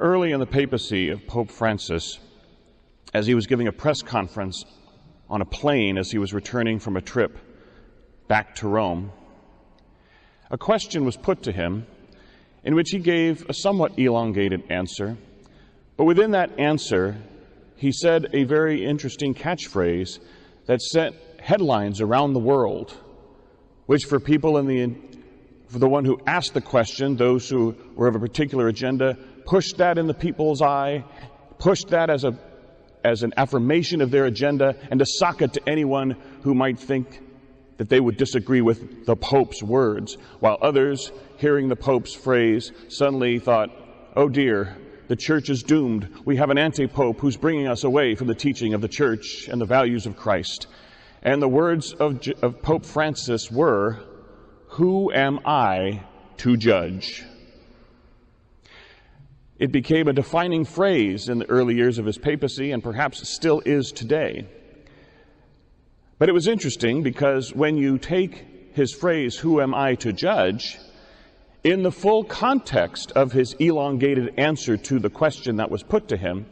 Early in the papacy of Pope Francis, as he was giving a press conference on a plane as he was returning from a trip back to Rome, a question was put to him in which he gave a somewhat elongated answer, but within that answer, he said a very interesting catchphrase that set headlines around the world, which for people for the one who asked the question, those who were of a particular agenda, pushed that in the people's eye, pushed that as an affirmation of their agenda, and a socket to anyone who might think that they would disagree with the Pope's words, while others, hearing the Pope's phrase, suddenly thought, oh dear, the Church is doomed. We have an anti-Pope who's bringing us away from the teaching of the Church and the values of Christ. And the words of Pope Francis were, "Who am I to judge?" It became a defining phrase in the early years of his papacy, and perhaps still is today. But it was interesting because when you take his phrase, "Who am I to judge?" in the full context of his elongated answer to the question that was put to him,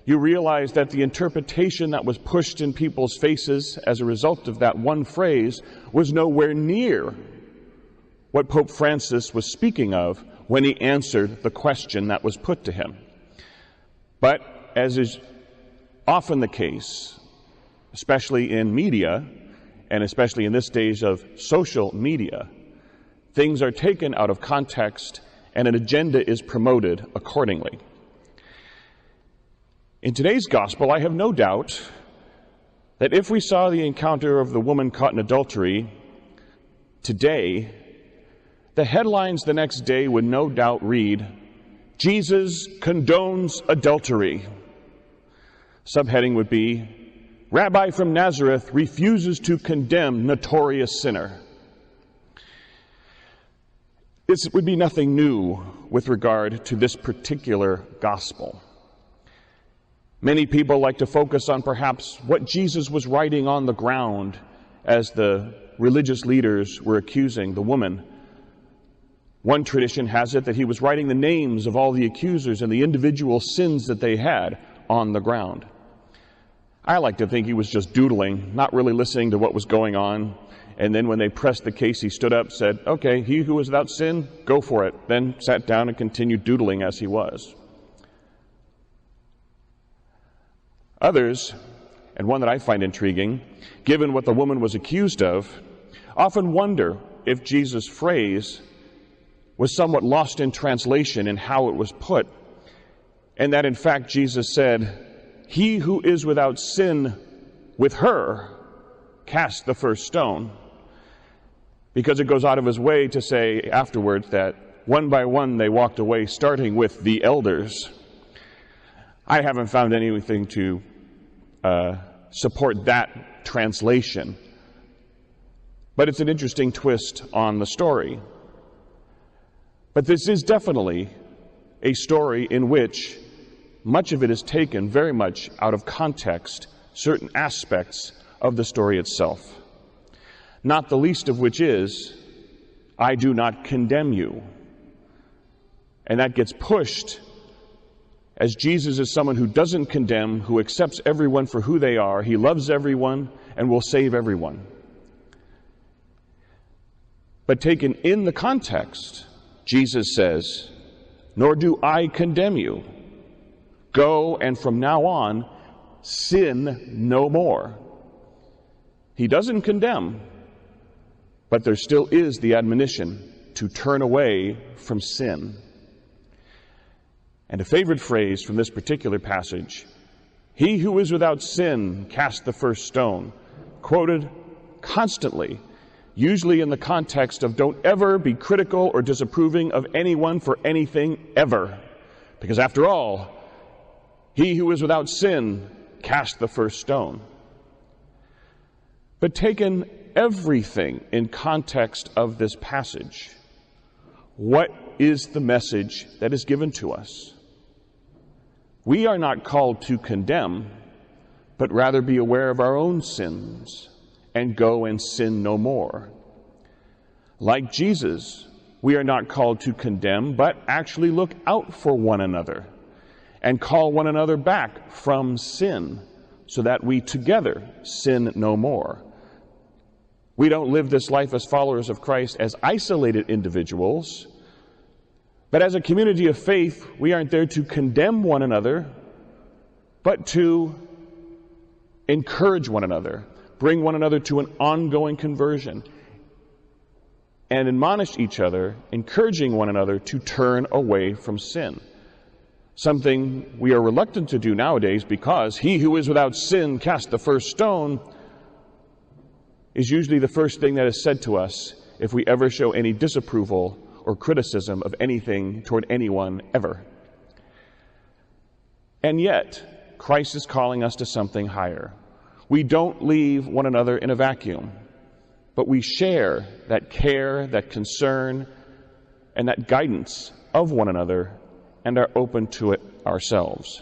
you realize that the interpretation that was pushed in people's faces as a result of that one phrase was nowhere near what Pope Francis was speaking of when he answered the question that was put to him. But as is often the case, especially in media, and especially in this stage of social media, things are taken out of context and an agenda is promoted accordingly. In today's gospel, I have no doubt that if we saw the encounter of the woman caught in adultery today, the headlines the next day would no doubt read, "Jesus condones adultery." Subheading would be, "Rabbi from Nazareth refuses to condemn notorious sinner." This would be nothing new with regard to this particular gospel. Many people like to focus on perhaps what Jesus was writing on the ground as the religious leaders were accusing the woman. One tradition has it that he was writing the names of all the accusers and the individual sins that they had on the ground. I like to think he was just doodling, not really listening to what was going on. And then when they pressed the case, he stood up, said, "Okay, he who is without sin, go for it." Then sat down and continued doodling as he was. Others, and one that I find intriguing, given what the woman was accused of, often wonder if Jesus' phrase was somewhat lost in translation in how it was put, and that in fact Jesus said, "He who is without sin with her, cast the first stone," because it goes out of his way to say afterwards that one by one they walked away, starting with the elders. I haven't found anything to support that translation, but it's an interesting twist on the story. But this is definitely a story in which much of it is taken very much out of context, certain aspects of the story itself. Not the least of which is, "I do not condemn you." And that gets pushed as Jesus is someone who doesn't condemn, who accepts everyone for who they are. He loves everyone and will save everyone. But taken in the context, Jesus says, "Nor do I condemn you. Go and from now on, sin no more." He doesn't condemn, but there still is the admonition to turn away from sin. And a favorite phrase from this particular passage, "He who is without sin, cast the first stone," quoted constantly, usually in the context of don't ever be critical or disapproving of anyone for anything ever. Because after all, he who is without sin, cast the first stone. But taken everything in context of this passage, what is the message that is given to us? We are not called to condemn, but rather be aware of our own sins and go and sin no more. Like Jesus, we are not called to condemn, but actually look out for one another, and call one another back from sin so that we together sin no more. We don't live this life as followers of Christ as isolated individuals, but as a community of faith. We aren't there to condemn one another, but to encourage one another, bring one another to an ongoing conversion, and admonish each other, encouraging one another to turn away from sin. Something we are reluctant to do nowadays, because he who is without sin cast the first stone is usually the first thing that is said to us if we ever show any disapproval or criticism of anything toward anyone ever. And yet, Christ is calling us to something higher. We don't leave one another in a vacuum, but we share that care, that concern, and that guidance of one another, and are open to it ourselves.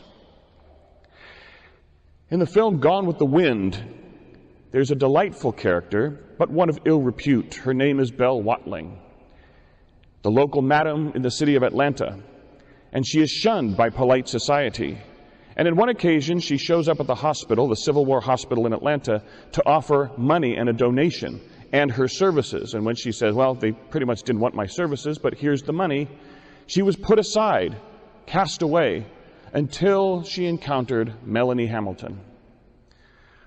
In the film Gone with the Wind, there's a delightful character, but one of ill repute. Her name is Belle Watling, the local madam in the city of Atlanta, and she is shunned by polite society. And on one occasion, she shows up at the hospital, the Civil War hospital in Atlanta, to offer money and a donation and her services. And when she says, well, they pretty much didn't want my services, but here's the money, she was put aside, cast away, until she encountered Melanie Hamilton,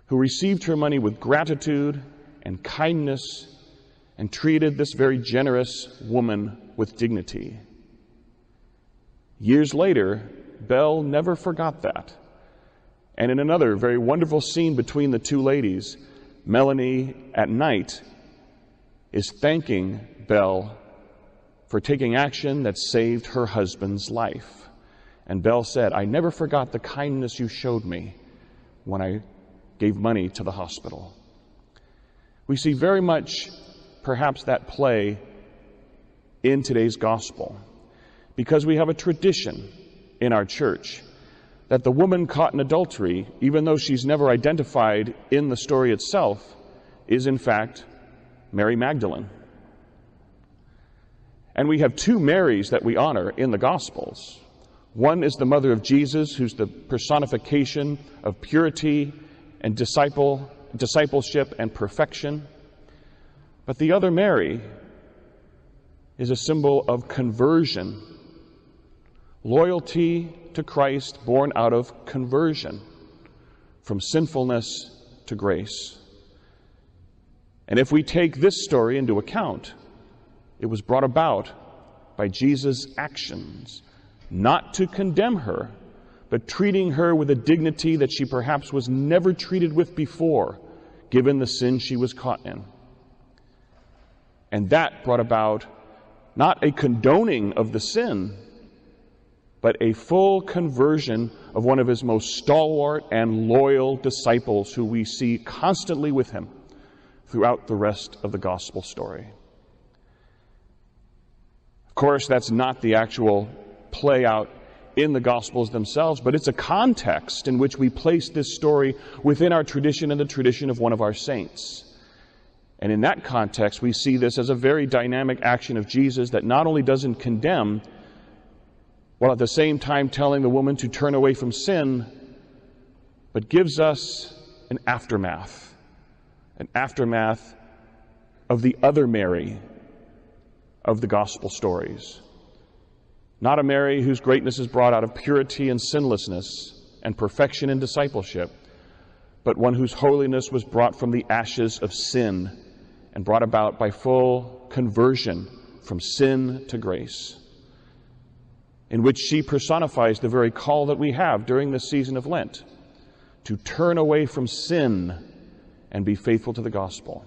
who received her money with gratitude and kindness and treated this very generous woman with dignity. Years later, Belle never forgot that. And in another very wonderful scene between the two ladies, Melanie at night is thanking Belle for taking action that saved her husband's life. And Belle said, I never forgot the kindness you showed me when I gave money to the hospital. We see very much perhaps that play in today's gospel, because we have a tradition in our church that the woman caught in adultery, even though she's never identified in the story itself, is in fact Mary Magdalene. And we have two Marys that we honor in the Gospels. One is the mother of Jesus, who's the personification of purity and discipleship and perfection. But the other Mary is a symbol of conversion, loyalty to Christ born out of conversion, from sinfulness to grace. And if we take this story into account, it was brought about by Jesus' actions, not to condemn her, but treating her with a dignity that she perhaps was never treated with before, given the sin she was caught in. And that brought about not a condoning of the sin, but a full conversion of one of his most stalwart and loyal disciples, who we see constantly with him throughout the rest of the gospel story. Of course, that's not the actual play out in the Gospels themselves, but it's a context in which we place this story within our tradition and the tradition of one of our saints. And in that context, we see this as a very dynamic action of Jesus that not only doesn't condemn, while at the same time telling the woman to turn away from sin, but gives us an aftermath of the other Mary of the gospel stories. Not a Mary whose greatness is brought out of purity and sinlessness and perfection and discipleship, but one whose holiness was brought from the ashes of sin and brought about by full conversion from sin to grace, in which she personifies the very call that we have during this season of Lent, to turn away from sin and be faithful to the gospel.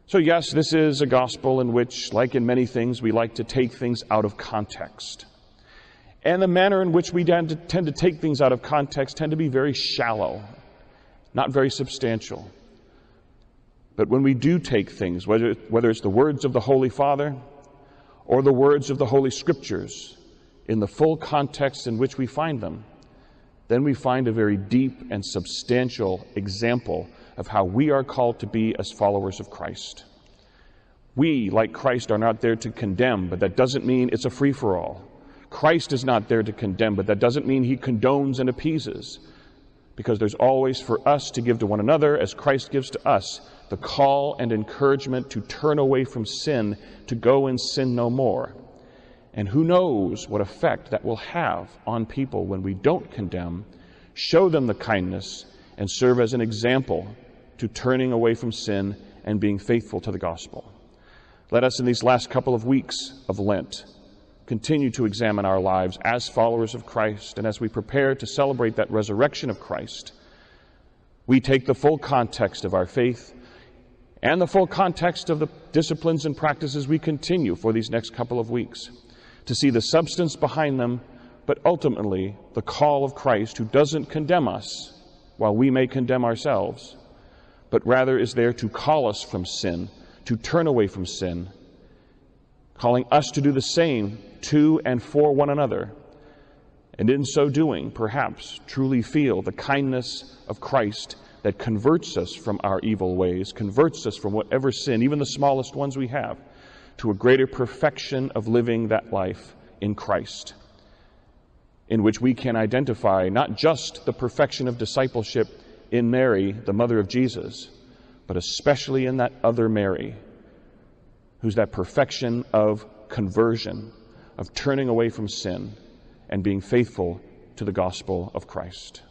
So yes, this is a gospel in which, like in many things, we like to take things out of context. And the manner in which we tend to take things out of context tend to be very shallow, not very substantial. But when we do take things, whether it's the words of the Holy Father or the words of the Holy Scriptures, in the full context in which we find them, then we find a very deep and substantial example of how we are called to be as followers of Christ. We, like Christ, are not there to condemn, but that doesn't mean it's a free-for-all. Christ is not there to condemn, but that doesn't mean he condones and appeases, because there's always for us to give to one another, as Christ gives to us, the call and encouragement to turn away from sin, to go and sin no more. And who knows what effect that will have on people when we don't condemn, show them the kindness, and serve as an example to turning away from sin and being faithful to the gospel. Let us, in these last couple of weeks of Lent, continue to examine our lives as followers of Christ, and as we prepare to celebrate that resurrection of Christ, we take the full context of our faith and the full context of the disciplines and practices we continue for these next couple of weeks, to see the substance behind them, but ultimately the call of Christ, who doesn't condemn us while we may condemn ourselves, but rather is there to call us from sin, to turn away from sin, calling us to do the same to and for one another, and in so doing, perhaps, truly feel the kindness of Christ that converts us from our evil ways, converts us from whatever sin, even the smallest ones we have, to a greater perfection of living that life in Christ, in which we can identify not just the perfection of discipleship in Mary, the mother of Jesus, but especially in that other Mary, who's that perfection of conversion, of turning away from sin and being faithful to the gospel of Christ.